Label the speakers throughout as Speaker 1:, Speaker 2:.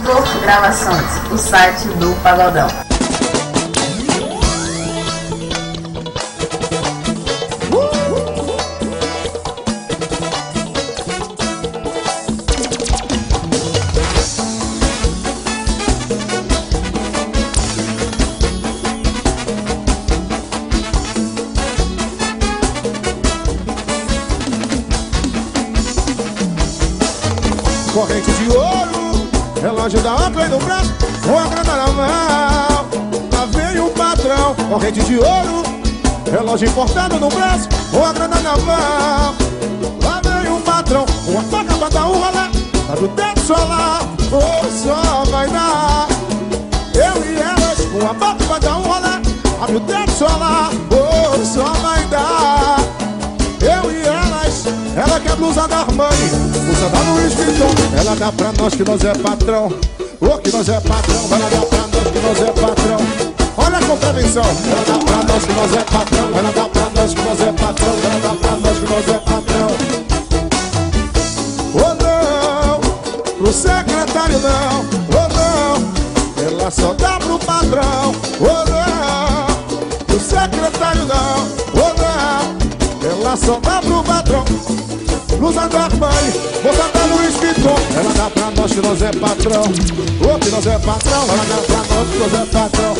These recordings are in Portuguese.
Speaker 1: Golfo Gravações, o site do Pagodão.
Speaker 2: Corrente de ouro, relógio da outra no braço, uma grana na mão. Lá vem o patrão. Corrente de ouro, relógio importado no braço, uma grana na mão. Lá vem o patrão, uma faca pra dar um rolê, tá do teto solar, oh, só vai dar. Eu e elas, uma faca pra dar um rolê, abre o teto solar, oh, só vai dar. Eu e elas, ela quer blusa da Armani, blusa da Louis Vuitton. Ela dá pra nós que nós é patrão, oh, que nós é patrão. Ela dá pra nós que nós é patrão. Olha a contravenção. Ela dá pra nós que nós é patrão. Ela dá pra nós que nós é patrão. Ela dá pra nós que nós é patrão. Oh não, pro secretário não, oh não, ela só dá pro patrão. Oh não, pro secretário não, oh não, ela só dá pro patrão. Blusa da Armani, blusa da Louis Vuitton. Ela dá pra nós que nós é patrão, oh, que nós é patrão. Ela dá pra nós que nós é patrão.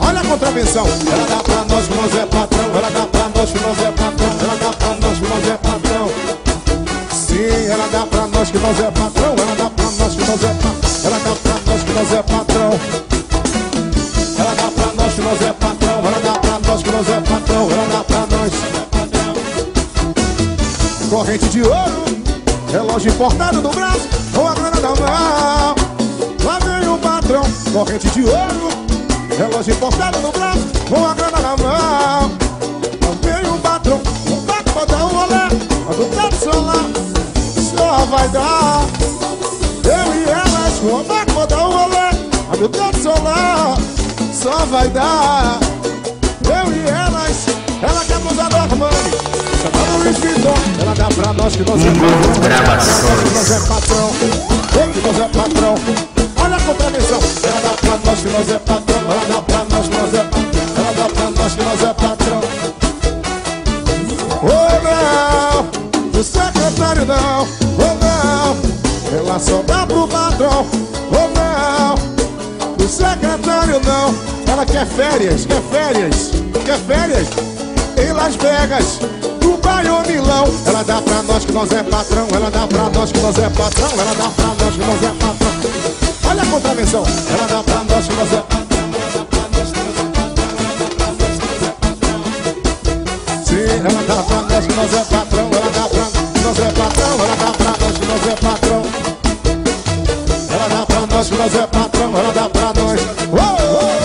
Speaker 2: Olha a contravenção. Ela dá pra nós que nós é patrão. Ela dá pra nós que nós é patrão. Ela dá pra nós que nós é patrão. Sim, ela dá pra nós que nós é patrão. Ela dá pra nós que nós é patrão. Ela dá pra nós que nós é patrão. Ela dá pra nós que nós é patrão. Ela dá pra nós que nós é patrão. Ela dá pra nós. Corrente de ouro, relógio importado no braço, com a grana na mão. Lá vem o patrão. Corrente de ouro, relógio importado no braço, com a grana na mão. Lá vem o patrão. O patrão vai dar um rolê, mas o teto solar só vai dar. Eu e elas, o patrão vai dar um rolê, mas o teto solar só vai dar. Eu e elas, ela quer blusa da Armani, ela dá pra nós que nós é patrão. Que nós é patrão, que nós é patrão. Olha a contravenção. Ela dá pra nós que nós é patrão. Ela dá pra nós que nós é patrão. Ela dá pra nós que nós é patrão. Oh não, o secretário não, oh não, ela só dá pro patrão. Oh não, o secretário não. Ela quer férias, quer férias, quer férias em Las Vegas, Dubai ou Milão. Ela dá pra nós que nós é patrão. Ela dá pra nós que nós é patrão. Ela dá pra nós que nós é patrão. Olha a contravenção. Ela dá pra nós que nós é patrão. Sim, ela dá pra nós que nós é patrão. Ela dá pra nós que nós é patrão. Ela dá pra nós que nós é patrão. Ela dá pra nós que nós é patrão. Ela dá pra nós. Oh, oh.